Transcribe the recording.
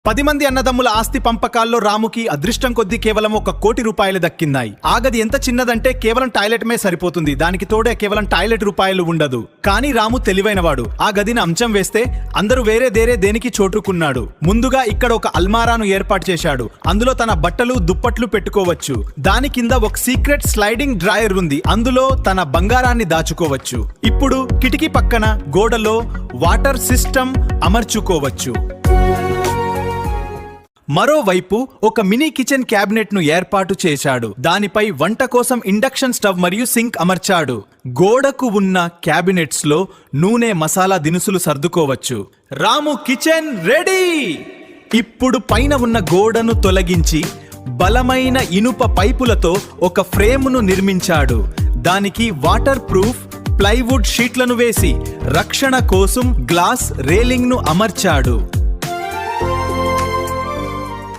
10 మంది అన్నదమ్ముల ఆస్తి పంపకాల్లో రాముకి అదృష్టం కొద్దీ కేవలం 1 కోటి రూపాయలు దక్కినాయి. ఆ గది ఎంత చిన్నదంటే కేవలం టాయిలెట్ మే సరిపోతుంది. దానికి తోడే కేవలం టాయిలెట్ రూపాయలు ఉండదు. కానీ రాము తెలివైనవాడు. ఆ గదిని అంచం వేస్తే అందరూ వేరే దేనికి చోటుకున్నాడు. ముందుగా ఇక్కడ ఒక అల్మారాను ఏర్పాటు చేశాడు. అందులో తన బట్టలు దుప్పట్లు పెట్టుకోవచ్చు. దాని కింద ఒక సీక్రెట్ స్లైడింగ్ డ్రాయర్ ఉంది. అందులో తన బంగారాన్ని దాచుకోవచ్చు. ఇప్పుడు కిటికీ పక్కన గోడలో వాటర్ సిస్టమ్ అమర్చుకోవచ్చు. మరోవైపు ఒక మినీ కిచెన్ క్యాబినెట్ ను ఏర్పాటు చేశాడు. దానిపై వంట కోసం ఇండక్షన్ స్టవ్ మరియు సింక్ అమర్చాడు. గోడకు ఉన్న క్యాబినెట్స్ లో నూనె, మసాలా దినుసులు సర్దుకోవచ్చు. రాము కిచెన్ రెడీ. ఇప్పుడు పైన ఉన్న గోడను తొలగించి బలమైన ఇనుప పైపులతో ఒక ఫ్రేమ్ను నిర్మించాడు. దానికి వాటర్ ప్రూఫ్ ప్లైవుడ్ షీట్లను వేసి రక్షణ కోసం గ్లాస్ రేలింగ్ ను అమర్చాడు.